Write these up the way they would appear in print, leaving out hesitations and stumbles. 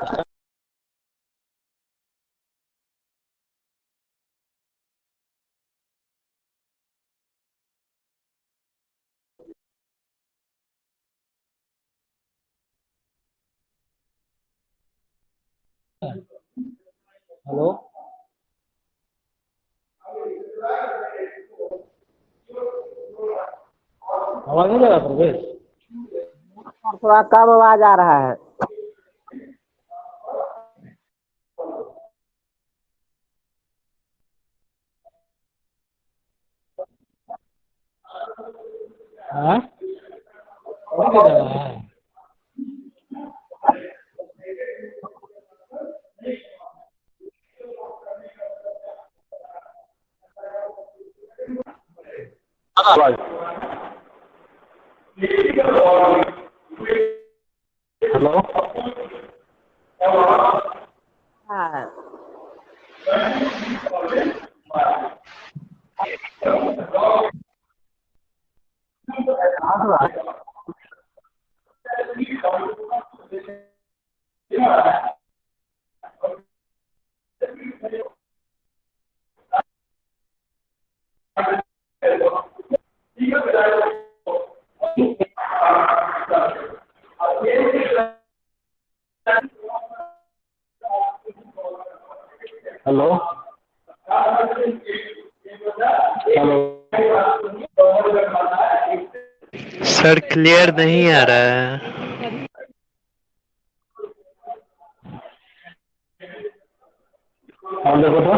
Hello. आवाज नहीं जा रहा प्रवेश? थोड़ा कम आवाज आ रहा है। हाँ, नहीं जा रहा है। हेलो। हाँ, हेलो। हेलो। सर क्लियर नहीं आ रहा है। हाँ देखो तो।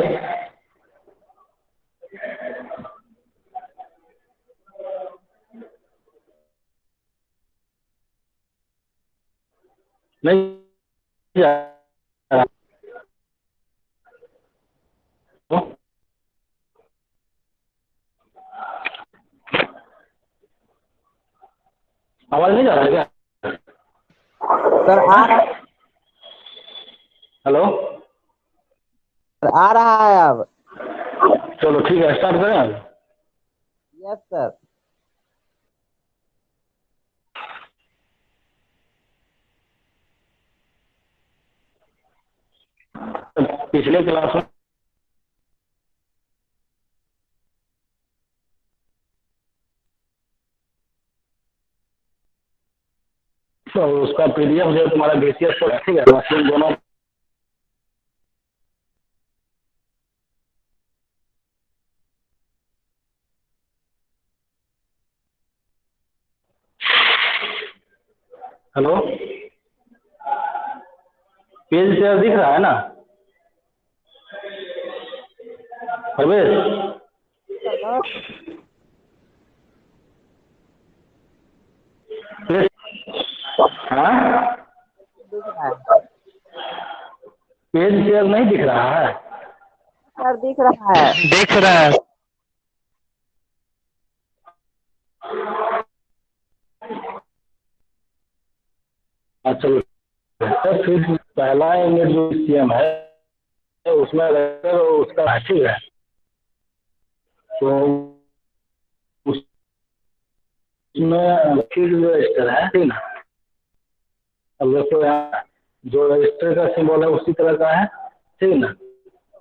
नहीं जा रहा। आवाज नहीं जा रहा है क्या? Sir hello. आ रहा है अब। चलो ठीक है, स्टार्ट करें अब। Yes sir. पिछले क्लास में तो उसका पीडीएफ जो है तुम्हारा बीसीएस को ठीक है, मशीन दोनों हेलो। पेज शेयर दिख रहा है ना प्रवेश? हाँ, दिख रहा है पेज शेयर नहीं दिख रहा है? सर, दिख रहा है। दिख रहा है। अच्छा, फिर पहला यूनिट जो सीएम है उसमें रहकर उसका ठीक है, तो उसमें फील्ड जो रजिस्टर है ठीक ना। अब देखो यहाँ जो रजिस्टर का सिंबल है उसी तरह का है ठीक ना।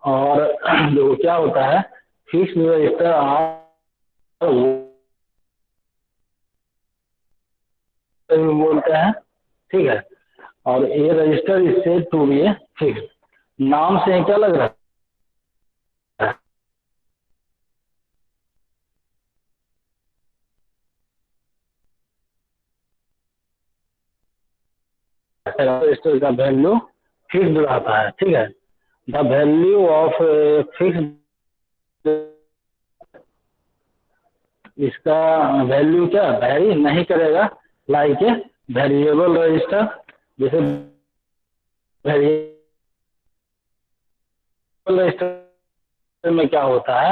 और जो क्या होता है, फिक्स रजिस्टर बोलते हैं ठीक है। और ये रजिस्टर इससे टू भी है ठीक। नाम से क्या लग रहा है, रजिस्टर का वैल्यू फिक्स्ड रहता है ठीक है। द वैल्यू ऑफ फिक्स्ड, इसका वैल्यू क्या वेरी नहीं करेगा, लाइक ए वेरिएबल रजिस्टर। जैसे वेरिएबल रजिस्टर में क्या होता है,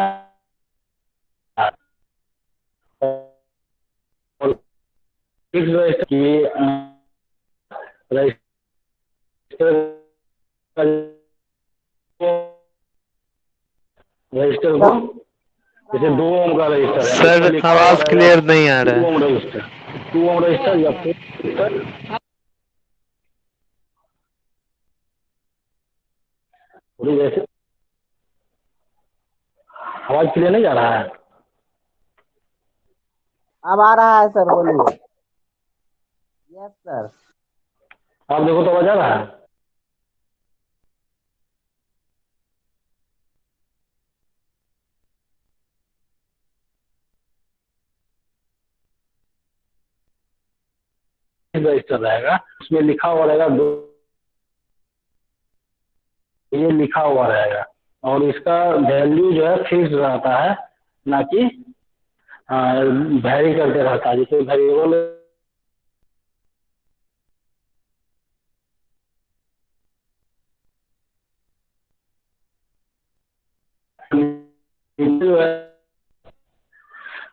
फिक्स रजिस्टर की रजिस्टर रजिस्टर को, जैसे 2 ओम का रजिस्टर है, सर लिखा हुआ आवाज रहेगा क्लियर नहीं आ 2 रहा है। ओम रजिस्टर, 2 ओम रजिस्टर या फिर रजिस्टर। थोड़ी जैसे आवाज क्लियर नहीं जा रहा है? अब आ रहा है सर, बोलिए। Yes sir. आप देखो तो आवाज आ रहा है? रजिस्टर रहेगा, उसमें लिखा हुआ रहेगा ये लिखा हुआ रहेगा, और इसका वैल्यू जो है फिक्स रहता है, ना कि वैरी करते रहता है। जैसे वेरिएबल जो है,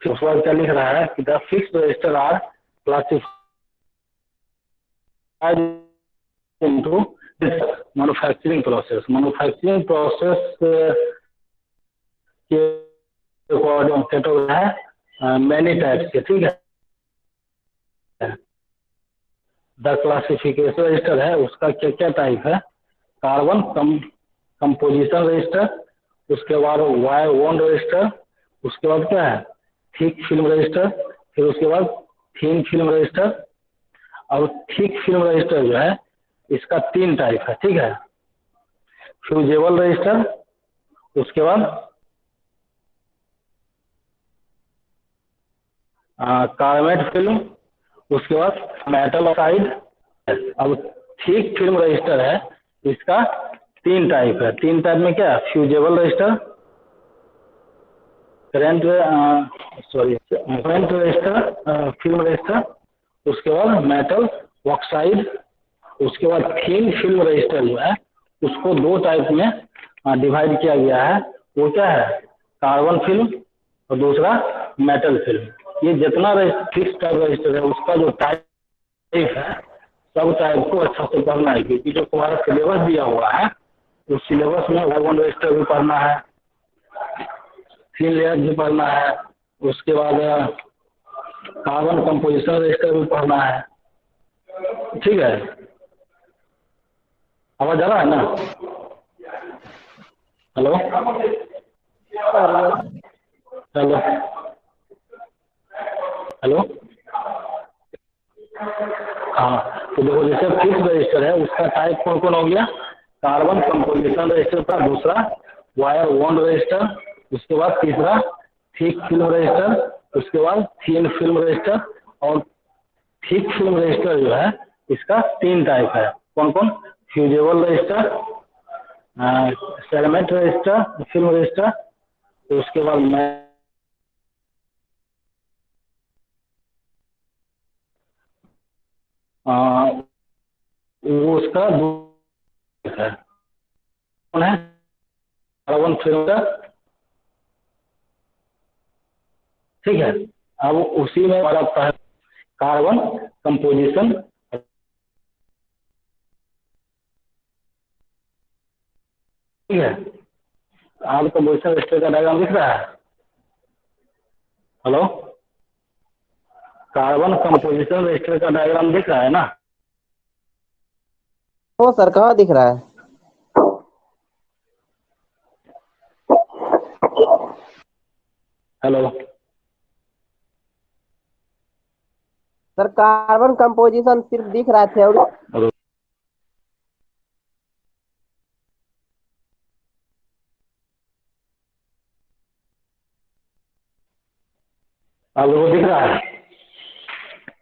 फिर उसके बाद क्या लिख रहा है कि the fixed resistor are classified into manufacturing process. Manufacturing process के अकॉर्डिंग कैटेगरी है मैनी टाइप्स के, ठीक है। द क्लासिफिकेशन रजिस्टर है, उसका क्या क्या टाइप है? कार्बन कंपोजिशन रजिस्टर, उसके बाद वायर वॉन्ड रजिस्टर, उसके बाद क्या है थिक फिल्म रजिस्टर, फिर उसके बाद थिन फिल्म रजिस्टर। और थिक फिल्म रजिस्टर जो है इसका 3 टाइप है, ठीक है। फ्यूजेबल रजिस्टर, उसके बाद कार्बेट फिल्म, उसके बाद मेटल ऑक्साइड। अब थिक फिल्म रजिस्टर है, इसका 3 टाइप है। 3 टाइप में क्या है? Fusible register, current register, film register, उसके बाद मेटल ऑक्साइड। उसके बाद थिन फिल्म रजिस्टर जो है उसको 2 टाइप में डिवाइड किया गया है। वो क्या है? कार्बन फिल्म और दूसरा मेटल फिल्म। ये जितना फिक्स टाइप रजिस्टर है उसका जो टाइप है सब टाइप को अच्छा से पढ़ना है, क्योंकि जो तुम्हारा सिलेबस दिया हुआ है उस सिलेबस में वायर रजिस्टर भी पढ़ना है, थिन लेयर भी पढ़ना है, उसके बाद कार्बन कंपोजिशन रजिस्टर भी पढ़ना है, ठीक है। आवाज आ रहा है ना? Hello sir yes. Hello hello. हाँ, तो देखो जैसे फिक्स रजिस्टर है उसका टाइप कौन कौन हो गया? कार्बन कंपोजिशन रजिस्टर का, दूसरा वायर वॉन्ड रजिस्टर, उसके बाद तीसरा थिक फिल्म रजिस्टर, उसके बाद थिन फिल्म रजिस्टर। और थिक फिल्म रजिस्टर जो है इसका 3 टाइप है। कौन कौन? Fusible register, segment register, film register, उसके बाद वो उसका है कौन है? कार्बन फिल्म का, ठीक है। अब उसी में हमारा है कार्बन कंपोजिशन, ठीक है। कार्बन कंपोजिशन रजिस्टर का डायग्राम दिख रहा है? हेलो, कार्बन कंपोजिशन रजिस्टर का डायग्राम दिख रहा है ना? हो सर, कहाँ दिख रहा है? हेलो, सर कार्बन कंपोजिशन सिर्फ दिख रहा है, थ्योरी। हेलो। अब वो दिख रहा है?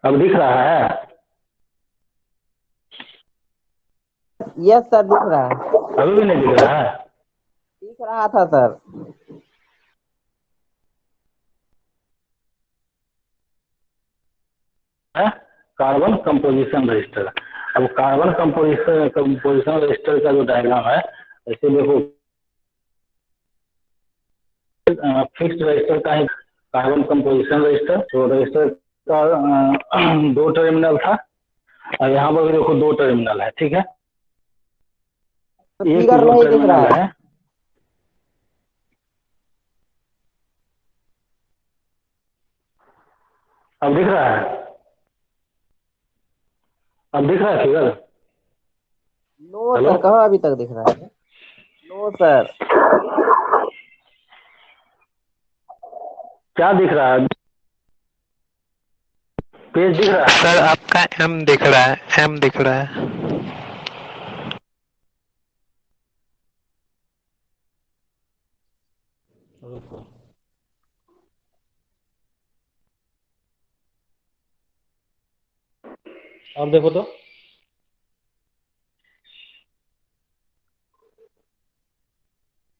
अब दिख रहा है? यस सर, दिख रहा है। अभी भी नहीं दिख रहा है? दिख रहा था सर। है कार्बन कंपोजिशन रजिस्टर। अब कार्बन कंपोजिशन रजिस्टर का जो डायग्राम है, ऐसे देखो फिक्स्ड रजिस्टर का है कार्बन कंपोजिशन रजिस्टर। तो रजिस्टर का 2 टर्मिनल था, और यहाँ पर भी देखो 2 टर्मिनल है, ठीक है। तो एक फिगर जो नहीं दिख रहा टर्मिनल है। है, अब दिख रहा है? अब दिख रहा है फिगर? नो हेलो, सर, कहाँ अभी तक दिख रहा है? No sir. क्या दिख रहा है? पेज दिख रहा है? सर आपका एम दिख रहा है, एम दिख रहा है। रुको। अब देखो तो।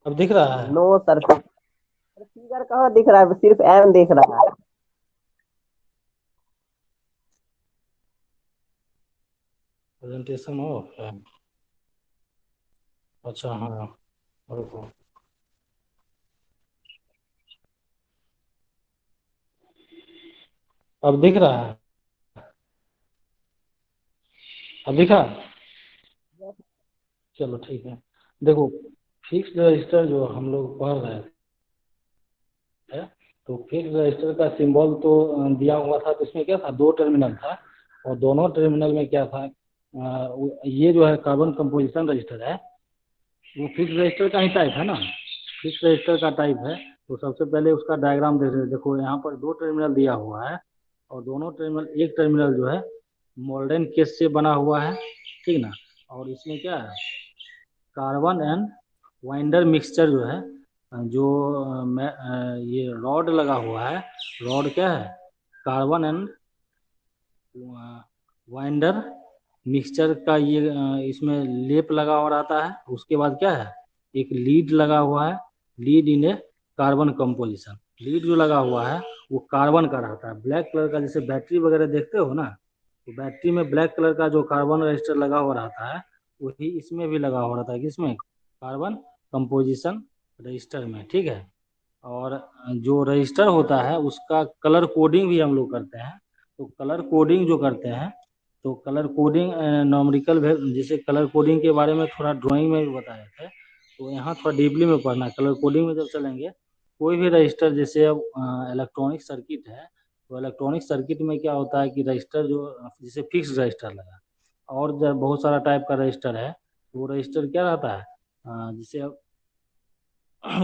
अब दिख रहा है? नो सर, फिगर कहाँ दिख रहा है, सिर्फ एम दिख रहा है। प्रेजेंटेशन ऑफ है। अच्छा हाँ, रुको। अब दिख रहा है? अब दिखा? चलो ठीक है। देखो, फिक्स रजिस्टर जो हम लोग पढ़ रहे थे, तो फिक्स रजिस्टर का सिंबल तो दिया हुआ था, तो इसमें क्या था, दो टर्मिनल था, और दोनों टर्मिनल में क्या था, ये जो है कार्बन कंपोजिशन रजिस्टर है, वो फिक्स रजिस्टर का ही टाइप है ना, फिक्स रजिस्टर का टाइप है। तो सबसे पहले उसका डायग्राम देख रहे हैं। देखो यहाँ पर दो टर्मिनल दिया हुआ है, और दोनों टर्मिनल, एक टर्मिनल जो है मोल्डेन केस से बना हुआ है, ठीक ना, और इसमें क्या है, कार्बन एंड वाइंडर मिक्सचर जो है, जो ये रॉड लगा हुआ है, रॉड क्या है, कार्बन एंड वाइंडर मिक्सचर का ये इसमें लेप लगा हुआ रहता है। उसके बाद क्या है, एक लीड लगा हुआ है, lead in A carbon composition. Lead जो लगा हुआ है वो कार्बन का रहता है, ब्लैक कलर का, जैसे बैटरी वगैरह देखते हो ना, तो बैटरी में ब्लैक कलर का जो कार्बन रजिस्टर लगा हुआ रहता है, वही इसमें भी लगा हुआ रहता है, किसमें, कार्बन कंपोजिशन रजिस्टर में, ठीक है। और जो रजिस्टर होता है उसका कलर कोडिंग भी हम लोग करते हैं। तो कलर कोडिंग जो करते हैं, तो कलर कोडिंग नॉमरिकल, जैसे कलर कोडिंग के बारे में थोड़ा ड्राइंग में भी बताए थे, तो यहाँ थोड़ा डीपली में पढ़ना। कलर कोडिंग में जब चलेंगे, कोई भी रजिस्टर, जैसे अब इलेक्ट्रॉनिक सर्किट है, तो इलेक्ट्रॉनिक सर्किट में क्या होता है कि रजिस्टर जो, जैसे फिक्स रजिस्टर लगा, और जब बहुत सारा टाइप का रजिस्टर है, तो वो रजिस्टर क्या रहता है, जैसे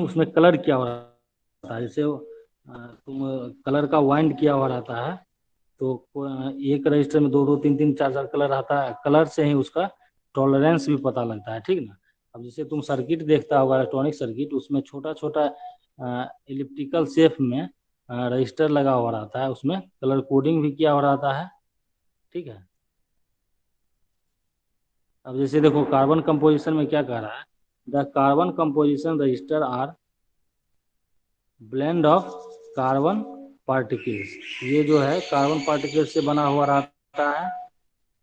उसमें कलर किया हुआ रहता है, जैसे तुम कलर का वाइंड किया हुआ रहता है, तो एक रजिस्टर में दो दो तीन तीन चार चार कलर आता है, कलर से ही उसका टॉलरेंस भी पता लगता है, ठीक ना। अब जैसे तुम सर्किट देखता होगा, इलेक्ट्रॉनिक सर्किट, उसमें छोटा छोटा इलिप्टिकल शेप में रजिस्टर लगा हुआ रहता है, उसमें कलर कोडिंग भी किया हुआ रहता है, ठीक है। अब जैसे देखो कार्बन कंपोजिशन में क्या कह रहा है, the carbon composition resistor are blend of carbon particles. ये जो है कार्बन पार्टिकल से बना हुआ रहता है,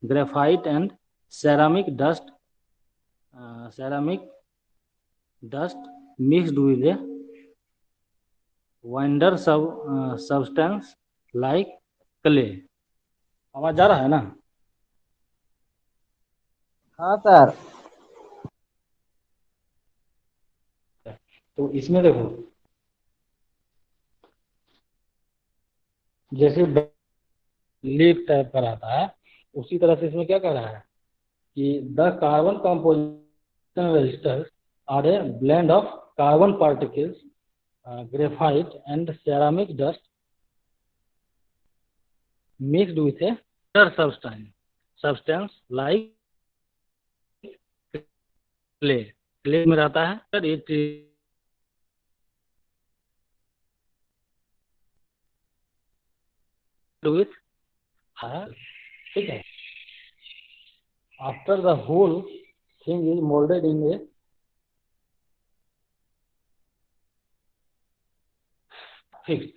graphite and ceramic dust, ceramic dust mixed with A winder substance like clay. आवाज जा रहा है ना? हाँ सर। तो इसमें देखो, जैसे लीफ टाइप का रहता है, उसी तरह से इसमें क्या कह रहा है कि the carbon composition resistors are a blend of carbon particles, graphite and ceramic dust mixed with a other substance like clay। clay में रहता है सर ये with, ठीक है। After the whole thing is moulded in a fix,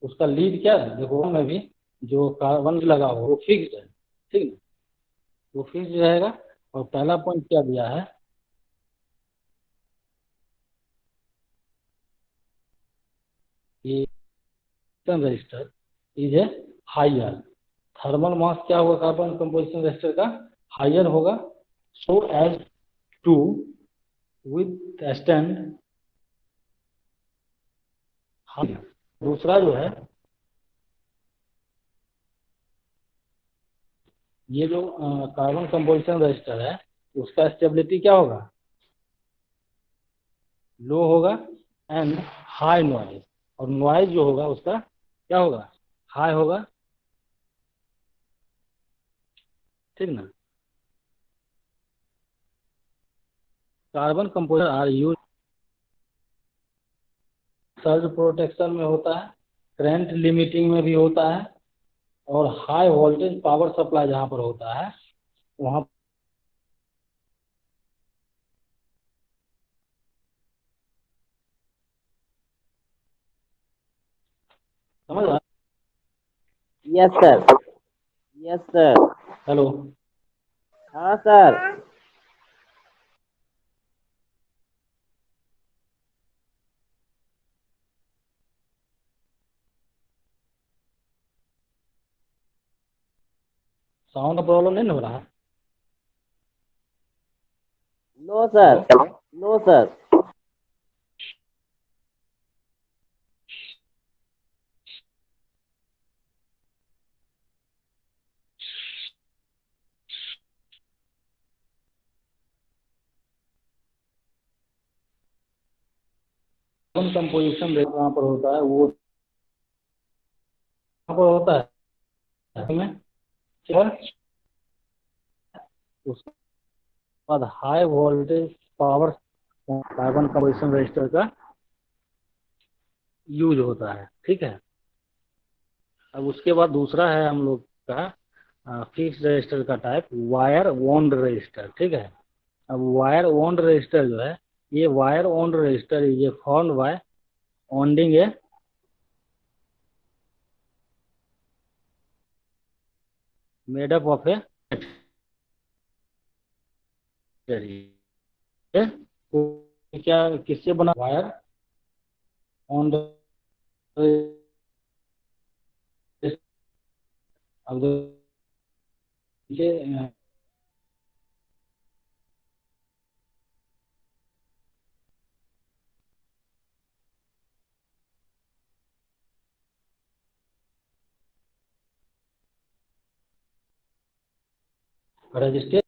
उसका lead क्या है, देखो में भी जो कार्बन लगा हो वो फिक्स है, ठीक है, वो फिक्स रहेगा। और पहला पॉइंट क्या दिया है, ये resistor is a higher, thermal mass क्या होगा कार्बन कंपोजिशन रजिस्टर का, हायर होगा, so as to withstand. दूसरा जो है, ये जो कार्बन कंपोजिशन रजिस्टर है, उसका स्टेबिलिटी क्या होगा, लो होगा एंड हाई नॉइज, और नॉइज जो होगा उसका क्या होगा, हाई होगा, ठीक ना। Carbon composition are use surge protection में होता है, करंट लिमिटिंग में भी होता है, और हाई वोल्टेज पावर सप्लाई जहाँ पर होता है वहाँ, समझ रहा। Yes sir. Yes sir. Hello. हाँ सर। साउंड का प्रॉब्लम नहीं ना हो रहा। No sir. Hello. No sir. Carbon composition कहाँ पर होता है, वो कहाँ पर होता है में, क्या, उसके बाद high voltage power carbon composition resistor का यूज होता है, ठीक है। अब उसके बाद दूसरा है हम लोग का फिक्स रजिस्टर का टाइप वायर वोन्ड रजिस्टर, ठीक है। अब वायर वोन्ड रजिस्टर जो है, ये वायर वोन्ड रजिस्टर ये formed by winding a made up of a क्या, किससे बना वायर वोन्ड, अब देखिए resistor,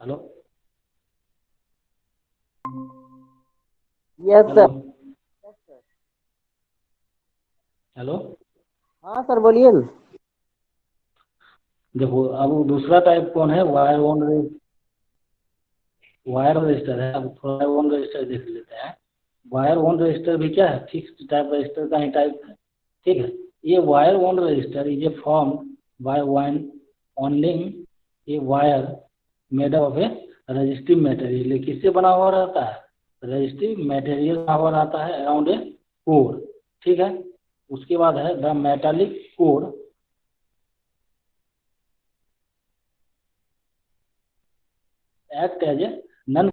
hello. Yes hello. Sir. Hello. हाँ सर बोलिए ना। देखो अब दूसरा टाइप कौन है, वायर वोन्ड, वायर रजिस्टर है। अब थोड़ा वन रजिस्टर देख लेते हैं। वायर वन रजिस्टर भी क्या है, फिक्स टाइप रजिस्टर का ही टाइप है, ठीक है। ये वायर वन रजिस्टर ये फॉर्म बाय वन ऑनलिंग ये wire made of a resistive material, ये किससे बना हुआ रहता है, रजिस्टिव मटेरियल बना हुआ रहता है अराउंड ए कोर, ठीक है। उसके बाद है the metallic core act as a non,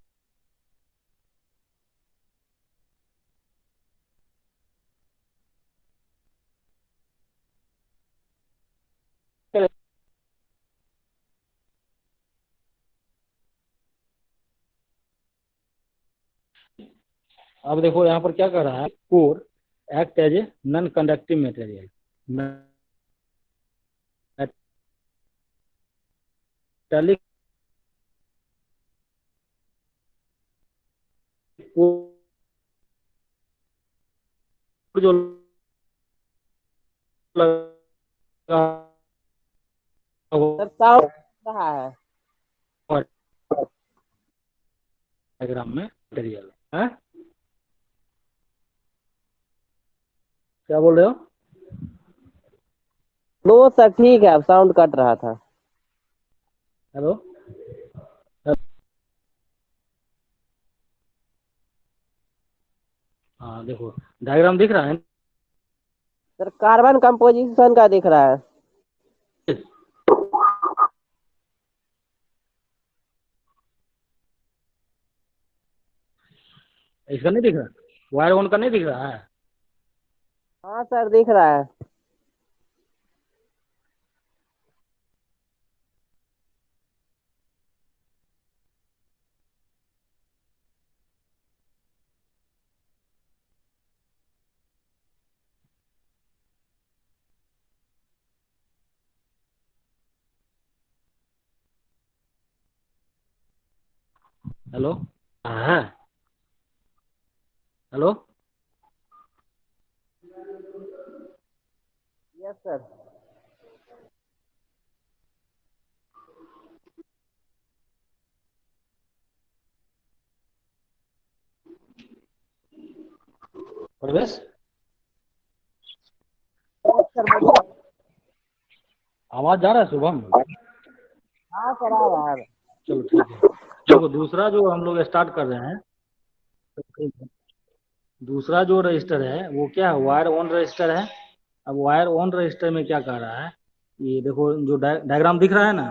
अब देखो यहाँ पर क्या कर रहा है, core act as a non conductive material, metallic core जो लगा सर हुआ साउंड रहा है। डायग्राम में मटेरियल है, क्या बोल रहे हो। नो सर ठीक है, अब साउंड कट रहा था। हेलो। हाँ देखो डायग्राम दिख रहा है, सर कार्बन कंपोजिशन का दिख रहा है। इसका नहीं दिख रहा, वायर वन का नहीं दिख रहा है। हाँ सर दिख रहा है। हेलो, हाँ, हेलो, यस सर। प्रवेश, यस सर बोलिए। आवाज जा रहा है शुभम? हाँ सर आ रहा है। चलो ठीक है। देखो दूसरा जो हम लोग स्टार्ट कर रहे हैं, तो ठीक है। दूसरा जो रजिस्टर है वो क्या है, वायर ऑन रजिस्टर है। अब वायर ऑन रजिस्टर में क्या कह रहा है, ये देखो जो डायग्राम दिख रहा है ना,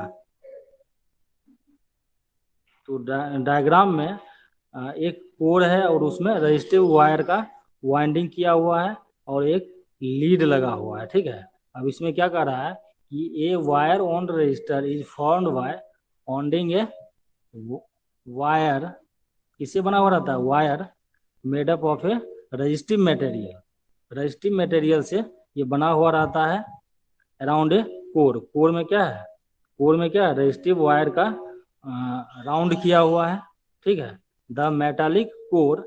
तो डायग्राम में एक कोर है और उसमें रजिस्टिव वायर का वाइंडिंग किया हुआ है और एक लीड लगा हुआ है, ठीक है। अब इसमें क्या कर रहा है कि a wire on resistor is formed by winding a wire, किससे बना हुआ रहता है, wire made up of a resistive material. Resistive material से ये बना हुआ रहता है अराउंड ए कोर। कोर में क्या है, कोर में क्या है, रजिस्टिव वायर का राउंड किया हुआ है, ठीक है। The metallic core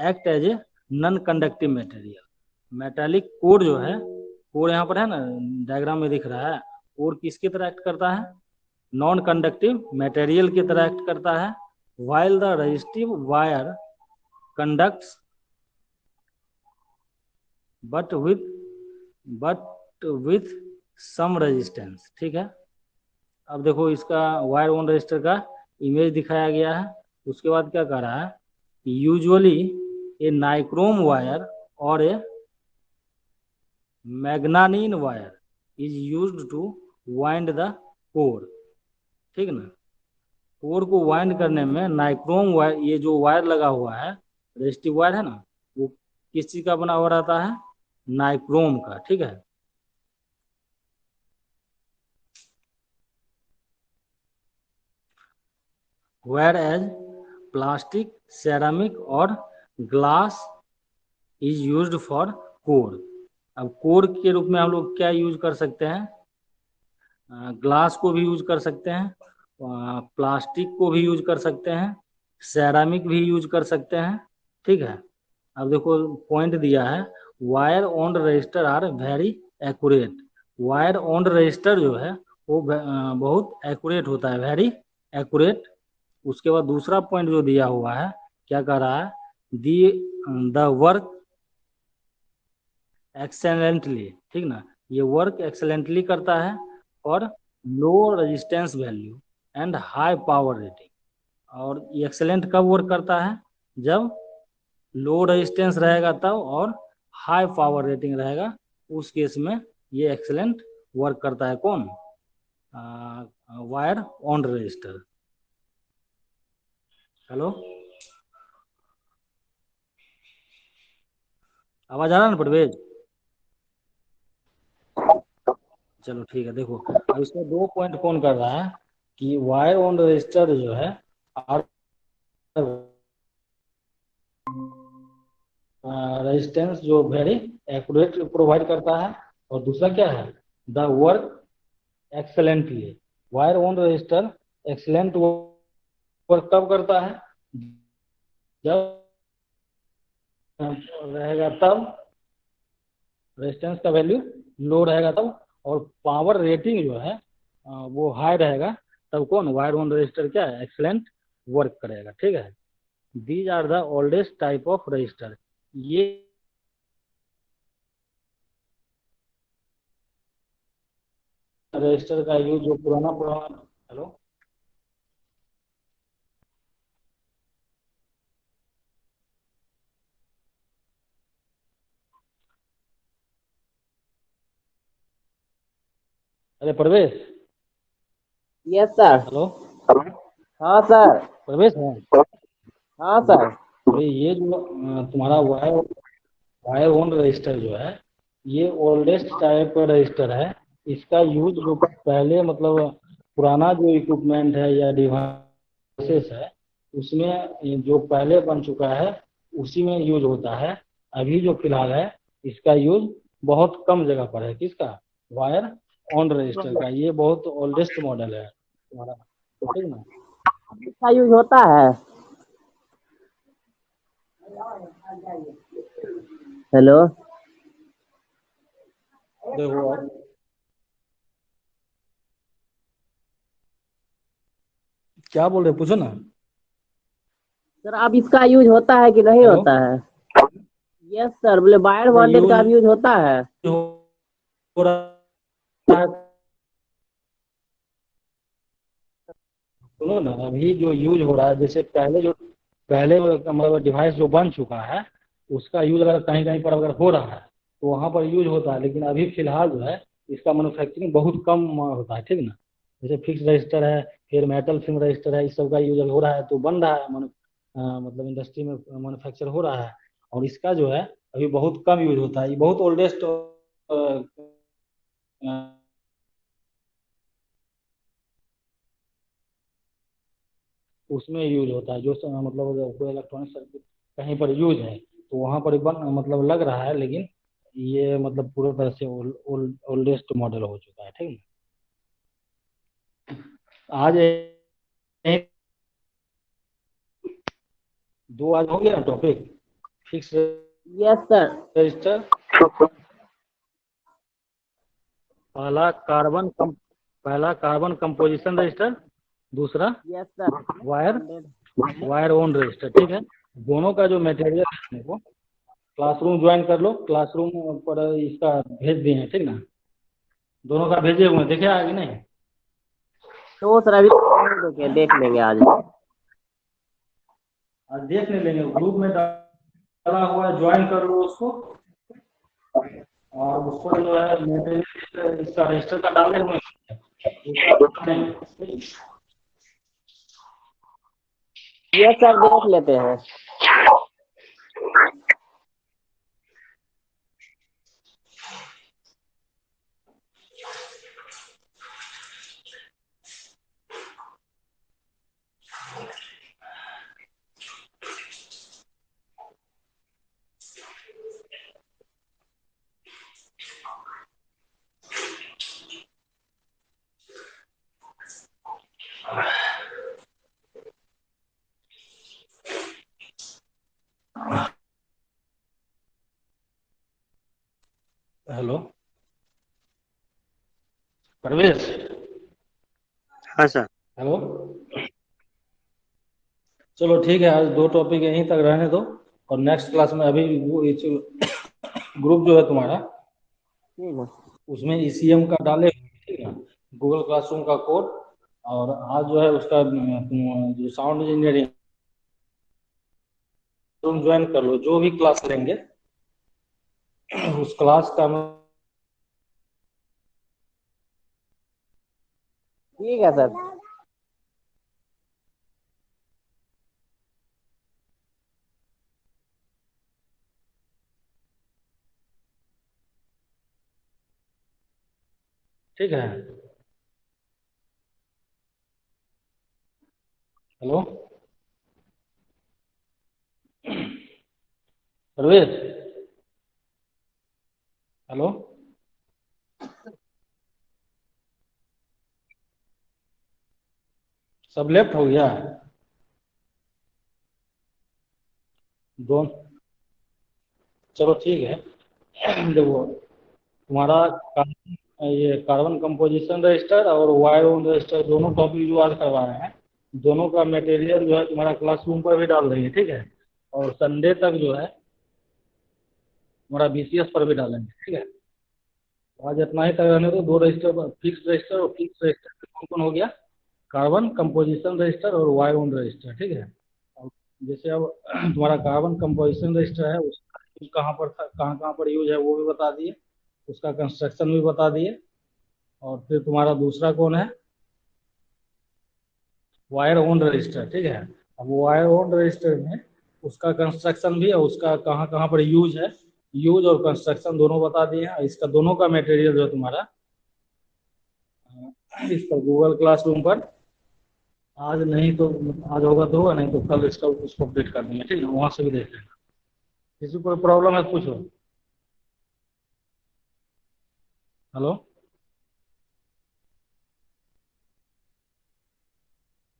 act as a non conductive material. Metallic core जो है, कोर यहाँ पर है ना, डायग्राम में दिख रहा है, कोर किसकी तरह एक्ट करता है, नॉन कंडक्टिव मटेरियल की तरह एक्ट करता है। While the resistive wire conducts but with but with some resistance, ठीक है। अब देखो इसका वायर ऑन रजिस्टर का इमेज दिखाया गया है। उसके बाद क्या कह रहा है, यूजुअली ए नाइक्रोम वायर और a manganin wire is used to wind the core, ठीक ना। कोर को वाइंड करने में नाइक्रोम वायर, ये जो वायर लगा हुआ है, रेजिस्टिव वायर है ना, वो किस चीज का बना हुआ रहता है, नाइक्रोम का, ठीक है। वेयर एज प्लास्टिक, सेरामिक और glass is used for core. अब कोर के रूप में हम लोग क्या यूज कर सकते हैं, ग्लास को भी यूज कर सकते हैं, प्लास्टिक को भी यूज कर सकते हैं, सेरामिक भी यूज कर सकते हैं, ठीक है। अब देखो पॉइंट दिया है, wire on resistor are very accurate. Wire on resistor जो है वो बहुत एक्यूरेट होता है, वेरी एक्यूरेट। उसके बाद दूसरा पॉइंट जो दिया हुआ है, क्या कह रहा है, दी द वर्क एक्सेलेंटली, ठीक ना, ये वर्क एक्सेलेंटली करता है और low resistance value and high power rating. और ये एक्सेलेंट कब वर्क करता है, जब लो रेजिस्टेंस रहेगा तब और हाई पावर रेटिंग रहेगा, उस केस में ये एक्सेलेंट वर्क करता है। कौन, वायर ऑन रजिस्टर। हेलो, आवाज आ रहा है ना परवेज? चलो ठीक है। देखो अब इसमें दो पॉइंट कौन कर रहा है कि वायर ऑन रजिस्टर जो है रेजिस्टेंस जो वेरी एक्यूरेट प्रोवाइड करता है, और दूसरा क्या है, the work excellently. Wire on register excellent work कब करता है, जब रहेगा तब, रेजिस्टेंस का वैल्यू लो रहेगा तब, और पावर रेटिंग जो है वो हाई रहेगा, तब कौन, वायर ऑन रजिस्टर क्या है, एक्सेलेंट वर्क करेगा, ठीक है। These are the oldest type of resistor. ये रजिस्टर का यूज जो पुराना पुराना, हेलो, अरे प्रवेश, यस सर। हेलो, हाँ सर। प्रवेश है। हाँ सर। अरे ये जो तुम्हारा वायर वायर ऑन रजिस्टर जो है, ये ओल्डेस्ट टाइप का रजिस्टर है। इसका यूज जो पहले मतलब पुराना जो इक्विपमेंट है या डिवाइसेस है, उसमें जो पहले बन चुका है उसी में यूज होता है। अभी जो फिलहाल है इसका यूज बहुत कम जगह पर है, किसका, वायर ऑन रजिस्टर का। ये बहुत ओल्डेस्ट मॉडल है तुम्हारा, ठीक ना। इसका यूज होता है। हेलो। देखो अब क्या बोल रहे पूछो ना। सर अब इसका यूज होता है कि नहीं हेलो। होता है? यस सर, बोले वायर अरे बॉन्डेड का यूज भी यूज होता है? हो रहा है। सुनो ना, अभी जो यूज हो रहा है, जैसे पहले मतलब डिवाइस जो बन चुका है उसका यूज अगर कहीं कहीं पर अगर हो रहा है तो वहाँ पर यूज होता है, लेकिन अभी फिलहाल जो है इसका मैन्युफैक्चरिंग बहुत कम होता है, ठीक ना। जैसे फिक्स रजिस्टर है, फिर मेटल फिल्म रजिस्टर है, इस सब का यूज हो रहा है तो बन रहा है मतलब इंडस्ट्री में मैन्युफैक्चर हो रहा है। और इसका जो है अभी बहुत कम यूज होता है, ये बहुत ओल्डेस्ट उसमें यूज होता है, जो मतलब अगर कोई इलेक्ट्रॉनिक सर्किट कहीं पर यूज है तो वहाँ पर बन मतलब लग रहा है, लेकिन ये मतलब पूरी तरह से ओल्डेस्ट मॉडल हो चुका है, ठीक है। आज एक- दो आज हो गया topic, fix yes sir. Register, पहला कार्बन कम पहला कार्बन कंपोजिशन रजिस्टर, दूसरा yes sir. Wire bonded. Wire own register, ठीक है। दोनों का जो मटेरियल है वो क्लासरूम ज्वाइन कर लो, क्लासरूम पर इसका भेज दिए हैं, ठीक ना। दोनों का भेजे हुए हैं, देखे आगे नहीं। तो सर अभी नहीं देखे, देख लेंगे आज। आज देख नहीं लेंगे, ग्रुप में डाला हुआ है, ज्वाइन कर लो उसको। और उसको जो है मटेरियल इसका रजिस्टर का डाले हुए हैं, उसका नहीं। यस सर, देख लेते हैं। हेलो परवेश। हाँ सर। हेलो। चलो ठीक है, आज दो टॉपिक यहीं तक रहने दो, और नेक्स्ट क्लास में अभी वो ग्रुप जो है तुम्हारा ठीक है। उसमें ईसीएम का डाले, ठीक है, गूगल क्लासरूम का कोड। और आज जो है उसका जो साउंड इंजीनियरिंग तुम ज्वाइन कर लो, जो भी क्लास लेंगे उस क्लास का ठीक है सर। ठीक है। हेलो परवेश। हेलो। सब लेफ्ट हो गया दोन। चलो ठीक है। देखो तुम्हारा ये कार्बन कंपोजिशन रजिस्टर और वायर ओन रजिस्टर दोनों टॉपिक जो आज करवाए हैं, दोनों का मटेरियल जो है तुम्हारा क्लासरूम पर भी डाल देंगे, ठीक है। और संडे तक जो है तुम्हारा बीसीएस पर भी डालेंगे, ठीक है। आज इतना ही तक रहने दो, दो रजिस्टर फिक्स रजिस्टर, और फिक्स रजिस्टर कौन कौन हो गया, कार्बन कंपोजिशन रजिस्टर और वायर ओन रजिस्टर, ठीक है। अब जैसे अब तुम्हारा कार्बन कंपोजिशन रजिस्टर है, उसका यूज कहाँ पर था, कहाँ कहाँ पर यूज है वो भी बता दिए, उसका कंस्ट्रक्शन भी बता दिए। और फिर तुम्हारा दूसरा कौन है, वायर ओन रजिस्टर, ठीक है। अब वायर ओन रजिस्टर में उसका कंस्ट्रक्शन भी है, उसका कहाँ कहाँ पर यूज है, यूज और कंस्ट्रक्शन दोनों बता दिए हैं। इसका दोनों का मटेरियल जो है तुम्हारा इस पर गूगल क्लासरूम पर आज नहीं तो आज होगा तो होगा, नहीं तो कल इसका उसको अपडेट कर देंगे, ठीक है, वहां से भी देख लेना। किसी को प्रॉब्लम है तो पूछो। हेलो।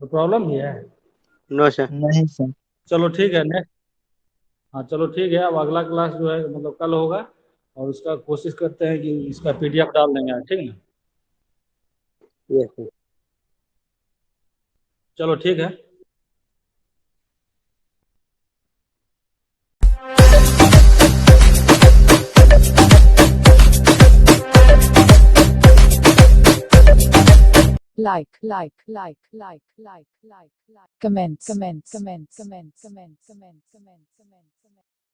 तो प्रॉब्लम भी है। No sir. नहीं सर। चलो ठीक है, नेक्स्ट हाँ चलो ठीक है, अब अगला क्लास जो है मतलब कल होगा, और उसका कोशिश करते हैं कि इसका PDF डाल देंगे आज, ठीक है ना। Yes sir. चलो ठीक है। like, comment,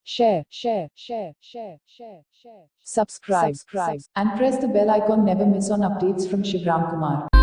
share, subscribe, and press the bell icon. Never miss on updates from Shivram Kumar.